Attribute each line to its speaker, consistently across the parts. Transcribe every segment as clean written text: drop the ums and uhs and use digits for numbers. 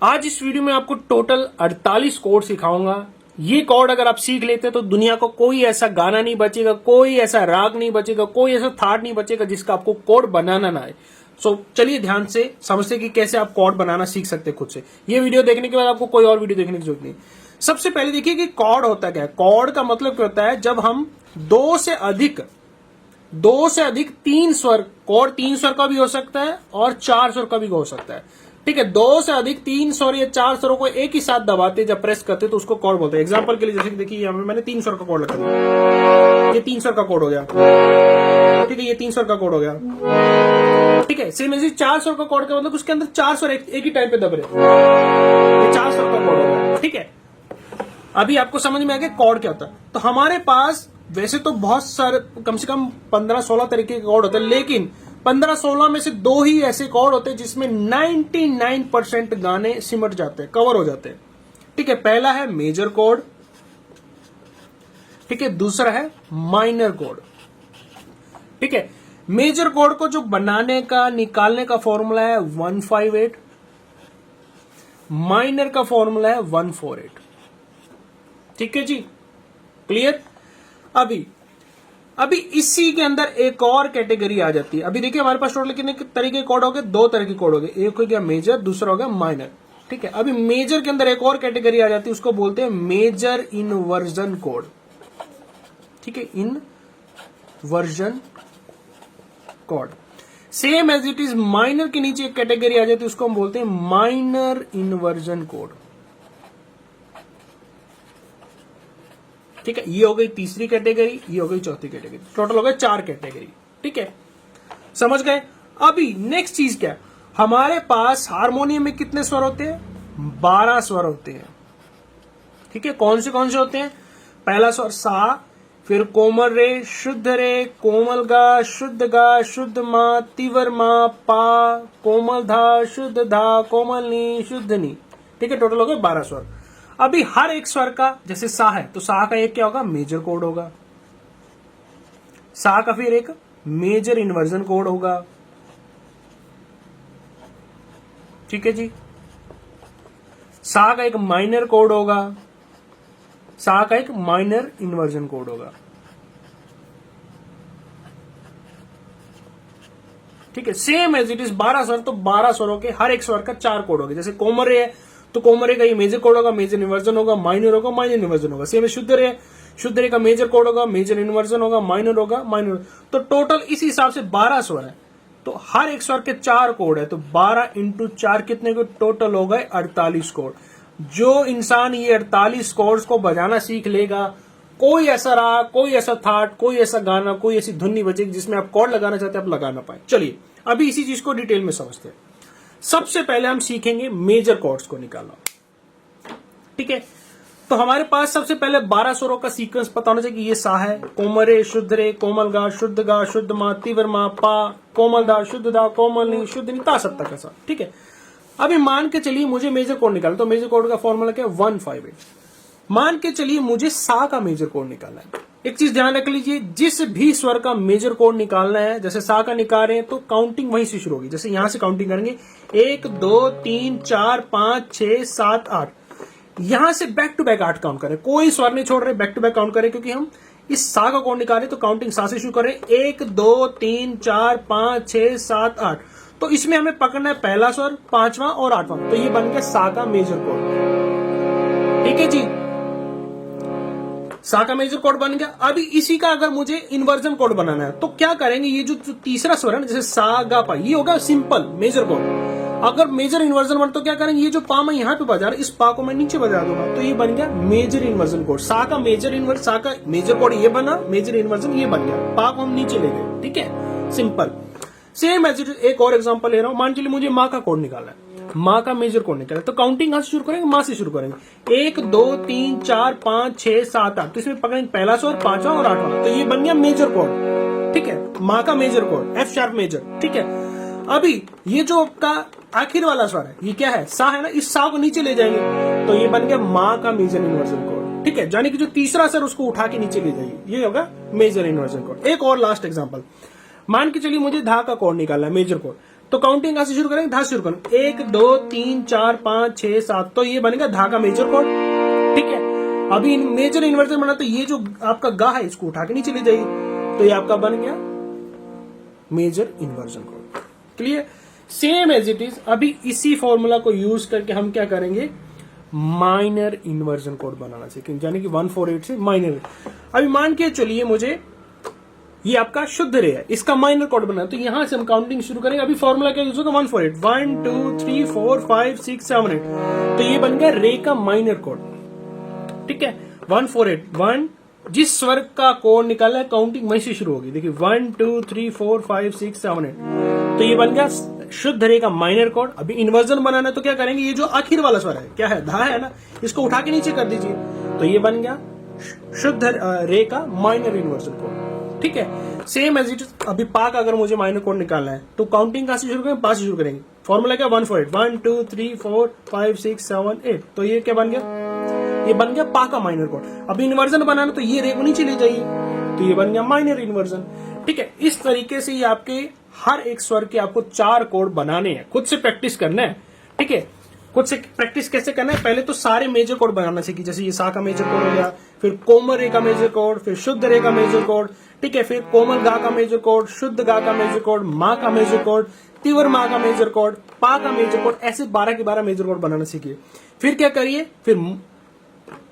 Speaker 1: आज इस वीडियो में आपको टोटल 48 कोड सिखाऊंगा। ये कोड अगर आप सीख लेते हैं तो दुनिया को कोई ऐसा गाना नहीं बचेगा, कोई ऐसा राग नहीं बचेगा, कोई ऐसा थाट नहीं बचेगा जिसका आपको कोड बनाना ना आए। सो चलिए ध्यान से समझते कि कैसे आप कोड बनाना सीख सकते हैं खुद से। ये वीडियो देखने के बाद आपको कोई और वीडियो देखने की जरूरत नहीं। सबसे पहले देखिए कि कोड होता क्या है। कोड का मतलब क्या होता है, जब हम दो से अधिक तीन स्वर, कोड 3 स्वर का भी हो सकता है और 4 स्वर का भी हो सकता है। ठीक है, 2 से अधिक 3 स्वर या 4 स्वरों को एक ही साथ दबाते जब प्रेस करते तो उसको कोड बोलते हैं। एग्जांपल के लिए जैसे कि देखिए यहाँ पे मैंने 3 स्वर का कोड लिखा दिया, ये 3 स्वर का कोड हो गया। ठीक है, ये 3 स्वर का कोड हो गया। ठीक है, सेम ऐसे 4 स्वर का कोड का मतलब उसके अंदर 4 स्वर एक ही टाइम पे दब रहे, ये 4 स्वर का कोड हो गया। ठीक है, अभी आपको समझ में आ गया कोड क्या होता है। तो हमारे पास वैसे तो बहुत सारे, कम से कम 15-16 तरीके के कोड होते हैं, लेकिन 15-16 में से 2 ही ऐसे कोड होते हैं जिसमें 99% गाने सिमट जाते हैं, कवर हो जाते हैं। ठीक है, पहला है मेजर कोड, ठीक है, दूसरा है माइनर कोड। ठीक है, मेजर कोड को जो बनाने का निकालने का फॉर्मूला है 158, माइनर का फॉर्मूला है 148। ठीक है जी, क्लियर। अभी इसी के अंदर एक और कैटेगरी आ जाती है। अभी देखिए हमारे पास टोटल कितने तरह के कोड हो गए, 2 तरह के कोड हो गए, एक हो गया मेजर, दूसरा हो गया माइनर। ठीक है, अभी मेजर के अंदर एक और कैटेगरी आ जाती है, उसको बोलते हैं मेजर इनवर्जन कोड। ठीक है, इनवर्जन कोड। Same as it is minor के नीचे एक कैटेगरी आ जाती है, उसको हम बोलते हैं माइनर इनवर्जन कोड। ठीक है, ये हो गई तीसरी कैटेगरी, ये हो गई चौथी कैटेगरी, टोटल हो गए 4 कैटेगरी। ठीक है, समझ गए। अभी नेक्स्ट चीज क्या है, हमारे पास हारमोनियम में कितने स्वर होते हैं? 12 स्वर होते हैं। ठीक है, कौन से होते हैं? पहला स्वर सा, फिर कोमल रे, शुद्ध रे, कोमल गा, शुद्ध मा, तीव्र मा, पा, कोमल धा, शुद्ध धा, कोमल नी, शुद्ध नी। ठीक है, टोटल हो गए 12 स्वर। अभी हर एक स्वर का, जैसे सा है तो सा का एक क्या होगा? मेजर कोड होगा। सा का फिर एक मेजर इन्वर्जन कोड होगा। ठीक है जी, सा का एक माइनर कोड होगा, सा का एक माइनर इन्वर्जन कोड होगा। ठीक है, सेम एज इट इज 12 स्वर, तो 12 स्वरों के हर एक स्वर का 4 कोड होंगे। जैसे कोमल रे है तो कोमल रे का ये मेजर कोड होगा, मेजर इन्वर्जन होगा, माइनर होगा, माइनर इन्वर्जन होगा। सेम शुद्ध रे का मेजर कोड होगा, मेजर इन्वर्जन होगा, माइनर होगा, माइनर। तो टोटल इस हिसाब से 12 स्वर है, तो हर एक स्वर के 4 कोड है, तो 12 इंटू 4 कितने को? टोटल हो गए 48 कोड। जो इंसान ये 48 कोड्स को बजाना सीख लेगा, कोई ऐसा राग, कोई ऐसा थाट, कोई ऐसा गाना, कोई ऐसी धुन नहीं बचेगी जिसमें आप कोड लगाना चाहते हैं आप लगा ना पाए। चलिए अभी इसी चीज को डिटेल में समझते हैं। सबसे पहले हम सीखेंगे मेजर कॉर्ड्स को निकालना। ठीक है, तो हमारे पास सबसे पहले 12 स्वरों का सीक्वेंस पता होना चाहिए कि ये सा है, कोमल रे, शुद्ध रे, कोमल गा, शुद्ध मा, तीव्र मा, पा, कोमल दा, शुद्ध दा, कोमल नी, शुद्ध नी, ता सब तक ऐसा। ठीक है, अभी मान के चलिए मुझे मेजर कोड निकालना, तो मेजर कोड का फॉर्मूला क्या है? 158। मान के चलिए मुझे सा का मेजर कोड निकालना है। एक चीज ध्यान रख लीजिए, जिस भी स्वर का मेजर कोड निकालना है, जैसे सा का निकाल रहे हैं तो काउंटिंग वहीं से शुरू होगी। जैसे यहां से काउंटिंग करेंगे 1 2 3 4 5 6 7 8, यहां से बैक टू बैक 8 काउंट करें, कोई स्वर नहीं छोड़ रहे, बैक टू बैक काउंट करें, क्योंकि हम इस सा का कोड निकाल रहे तो काउंटिंग सा से शुरू करें। 1 2 3 4 5 6 7 8, तो इसमें हमें पकड़ना है पहला स्वर, 5वां और 8वां, तो ये बन गया सा का मेजर कोड। ठीक है जी, सा का मेजर कोड बन गया। अभी इसी का अगर मुझे इन्वर्जन कोड बनाना है तो क्या करेंगे, ये जो तीसरा स्वर है ना, जैसे सा गा पा, ये होगा सिंपल मेजर कोड। अगर मेजर इन्वर्जन बन तो क्या करेंगे, ये जो पा मैं यहां पे बजा रहा, इस पा को मैं नीचे बजा दूंगा, तो ये बन गया मेजर इन्वर्जन कोड। सा का मेजर कोड ये बना, मेजर इन्वर्जन ये बन गया, पा को हम नीचे ले गए। ठीक है, simple. Same as it is एक और एग्जांपल ले रहा हूं, मान के लिए मुझे माँ का कोड निकालना है, माँ का मेजर कोड निकाला, तो काउंटिंग कहां से शुरू करेंगे? माँ से शुरू करेंगे। 1 2 3 4 5 6 7 8, तो इसमें पकड़ेंगे पहला स्वर, 5वां और 8वां, तो ये बन गया मेजर कोड। ठीक है, माँ का मेजर कोड F शार्प मेजर। ठीक है, अभी ये जो आपका आखिर वाला स्वर है, ये क्या है? सा है ना, इस सा को नीचे ले जाएंगे, तो ये बन गया माँ का मेजर इन्वर्जन कोड। ठीक है, यानी कि जो तीसरा स्वर उसको उठा के नीचे ले जाइए, ये होगा मेजर इन्वर्जन कोड। एक और लास्ट एग्जांपल, मान के चलिए मुझे धा का कोड निकालना है, मेजर कोड। तो काउंटिंग कहां से शुरू करेंगे, धा से शुरू करेंगे, 1 2 3 4 5 6 7, तो ये बनेगा धा का मेजर कोड। ठीक है, अभी मेजर इन्वर्जन बना तो ये जो आपका गा है इसको उठा के नीचे ले जाइए, तो ये आपका बन गया मेजर इन्वर्जन कोड। Clear, same as it is. अभी इसी फॉर्मूला को यूज करके हम क्या करेंगे, माइनर इन्वर्जन कोड बनाना सीखेंगे, यानी कि 148 से माइनर। अभी मान के चलिए मुझे ये आपका शुद्ध रे है, इसका माइनर कोड बनाना, तो यहां से हम काउंटिंग शुरू करेंगे। अभी फॉर्मूला क्या यूज होगा, 148, 1 2 3 4 5 6 7 8, तो ये बन गया रे का माइनर कोड। ठीक है, 148, 1 जिस स्वर का कोड निकाला है काउंटिंग वहीं से शुरू होगी। देखिए 1 2 3 4 5 6 7 8, तो ये बन गया शुद्ध रे का माइनर कोड। अभी इन्वर्जन बनाना है तो क्या करेंगे, ये जो आखिर वाला स्वर है क्या है, धा है ना, इसको उठा के नीचे कर दीजिए, तो ये बन गया शुद्ध रे का माइनर इन्वर्जन कोड। ठीक है, सेम एज इट। अभी पा का अगर मुझे माइनर कोड निकालना है तो काउंटिंग कहां से शुरू करेंगे, पा से शुरू करेंगे। फॉर्मूला क्या, 148, 1 2 3 4 5 6 7 8, तो ये क्या बन गया, ये बन गया पा का माइनर कोड। अभी इन्वर्जन बनाना तो ये रे को नीचे ले जाइए, तो ये बन गया माइनर इन्वर्जन। ठीक है, इस तरीके से ये आपके हर एक स्वर के आपको 4 कोड बनाने हैं, खुद से प्रैक्टिस करना है। ठीक है, खुद से प्रैक्टिस कैसे करना है, पहले तो सारे मेजर कोड बनाना सीखिए, जैसे ये सा का मेजर कोड हो गया, फिर कोमल रे का मेजर कोड, फिर शुद्ध रे का मेजर कोड। ठीक है, फिर कोमल गा का मेजर कोड, शुद्ध गा का मेजर कोड, माँ का मेजर कोड, तीव्र माँ का मेजर कोड, पा का मेजर कोड, ऐसे 12 के 12 मेजर कोड बनाना सीखिए। फिर क्या करिए, फिर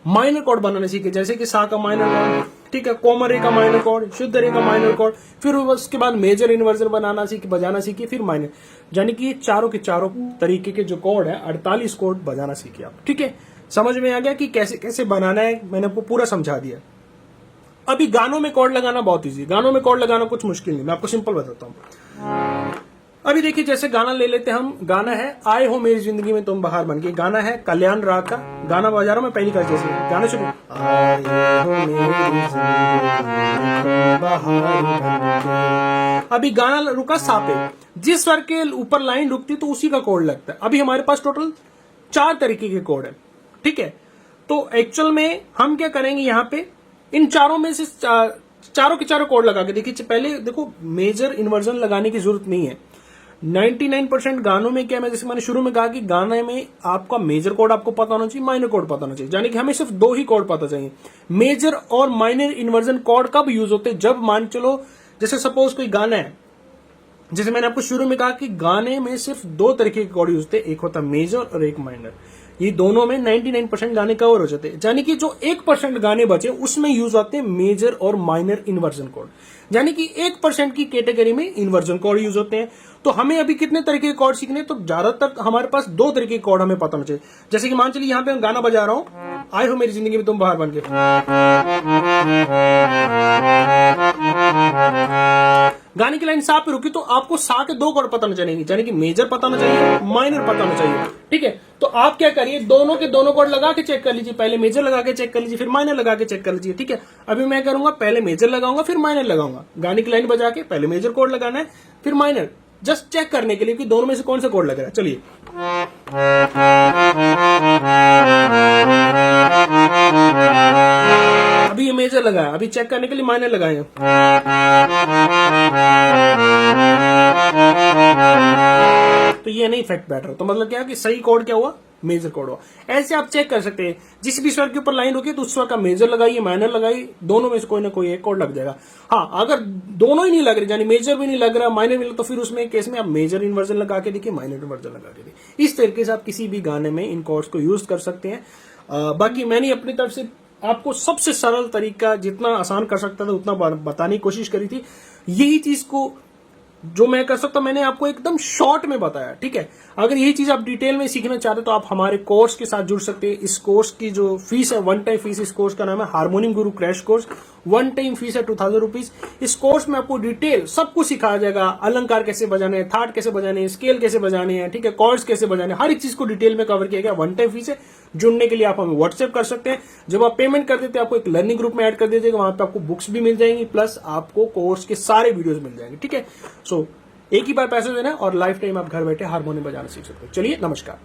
Speaker 1: माइनर कोड बनाना सीखिए, जैसे कि सा का माइनर कोड, ठीक है, कोमल रे का माइनर कोड, शुद्ध रे का माइनर कोड, फिर उसके बाद मेजर इन्वर्जन बनाना सीखिए, बजाना सीखिए, फिर माइनर, यानी कि चारों के चारों तरीके के जो कोड है 48 कोड बजाना सीखिए आप। ठीक है, समझ में आ गया कि कैसे कैसे बनाना है, मैंने आपको पूरा समझा दिया। अभी गानों में कोड लगाना बहुत इजी, गानों में कोड लगाना कुछ मुश्किल नहीं, मैं आपको सिंपल बताता हूँ। अभी देखिए जैसे गाना ले लेते हैं हम, गाना है आए हो मेरी जिंदगी में तुम बहार बन के, गाना है कल्याण राग का, गाना बजा रहा हूं मैं पहली कर, जैसे गाना शुरू, आए हो मेरी जिंदगी में बहार बन के। अभी गाना रुका सा पे, जिस स्वर के ऊपर लाइन रुकती तो उसी का कोड लगता है। अभी हमारे पास टोटल 4 तरीके के कोड है। ठीक है, तो एक्चुअल में हम क्या करेंगे, यहाँ पे इन चारों में से चारों के चारों कोड लगा के देखिए। पहले देखो मेजर इन्वर्जन लगाने की जरूरत नहीं है। 99% गानों में क्या, मैं जैसे मैंने शुरू में कहा कि गाने में आपका मेजर कोड आपको पता होना चाहिए, माइनर कोड पता होना चाहिए, यानी कि हमें सिर्फ 2 ही कोड पता चाहिए। मेजर और माइनर इन्वर्जन कोड कब यूज होते हैं, जब मान चलो जैसे सपोज कोई गाना है, जैसे मैंने आपको शुरू में कहा कि गाने में सिर्फ 2 तरीके के कोड यूज होते हैं, एक होता है मेजर और एक माइनर। ये दोनों में 99% गाने कवर हो जाते हैं, यानी कि जो 1% गाने बचे उसमें यूज आते हैं मेजर और माइनर इन्वर्जन कोड, यानी कि 1% की कैटेगरी में इन्वर्जन कोड यूज होते हैं। तो हमें अभी कितने तरीके के कोड सीखने, तो ज्यादातर हमारे पास 2 तरीके के कोड हमें पता होना चाहिए। जैसे कि मान चलिए यहाँ पे मैं गाना बजा रहा हूं, आए हो मेरी जिंदगी में तुम बहार बन के, गाने की लाइन सा पे रुकी तो आपको सा के 2 कोड पता होना चाहिए, यानी कि मेजर पता होना चाहिए, माइनर पता होना चाहिए। ठीक है, तो आप क्या करिए, दोनों के दोनों कोड लगा के चेक कर लीजिए, पहले मेजर लगा के चेक कर लीजिए, फिर माइनर लगा के चेक कर लीजिए। ठीक है, अभी मैं करूंगा पहले मेजर लगाऊंगा फिर माइनर लगाऊंगा, गाने की लाइन बजा के पहले मेजर कोड लगाना है फिर माइनर, जस्ट चेक करने के लिए कि दोनों में से कौन सा कोड लग रहा है। चलिए अभी ये मेजर लगाया, अभी चेक करने के लिए माइनर लगाए। तो ये नहीं इफेक्ट बैठ रहा, तो मतलब क्या है कि सही कोड क्या हुआ, मेजर कोड हुआ। ऐसे आप चेक कर सकते हैं, जिस भी स्वर के ऊपर लाइन रुकी तो उस स्वर का मेजर लगाइए, माइनर लगाइए, दोनों में से कोई ना कोई एक कोड लग जाएगा। हाँ, अगर दोनों ही नहीं लग रहे, यानी मेजर भी नहीं लग रहा, माइनर भी नहीं, तो फिर उसमें केस में आप मेजर इन्वर्जन लगा के देखिए, माइनर इन्वर्जन लगा के देखिए। इस तरीके से आप किसी भी गाने में इन कोड्स को यूज कर सकते हैं। बाकी मैंने अपनी तरफ से आपको सबसे सरल तरीका, जितना आसान कर सकता था उतना बताने की कोशिश करी थी। यही चीज को जो मैं कर सकता हूं मैंने आपको एकदम शॉर्ट में बताया। ठीक है, अगर यही चीज आप डिटेल में सीखना चाहते हो तो आप हमारे कोर्स के साथ जुड़ सकते हैं। इस कोर्स की जो फीस है, 1 टाइम फीस, इस कोर्स का नाम है हारमोनियम गुरु क्रैश कोर्स। 1 टाइम फीस है 2000 रुपीज। इस कोर्स में आपको डिटेल सब कुछ सिखाया जाएगा, अलंकार कैसे बजाने हैं, थाट कैसे बजाने हैं, स्केल कैसे बजाने हैं, ठीक है, कॉर्ड्स कैसे बजाने हैं, हर एक चीज को डिटेल में कवर किया गया। 1 टाइम फीस है। जुड़ने के लिए आप हमें व्हाट्सएप कर सकते हैं। जब आप पेमेंट कर देते हैं आपको एक लर्निंग ग्रुप में ऐड कर दीजिएगा, वहां पे आपको बुक्स भी मिल जाएंगी, प्लस आपको कोर्स के सारे वीडियोस मिल जाएंगे। ठीक है, सो एक ही बार पैसे देना और लाइफ टाइम आप घर बैठे हारमोनियम बजाना सीख सकते हो। चलिए, नमस्कार।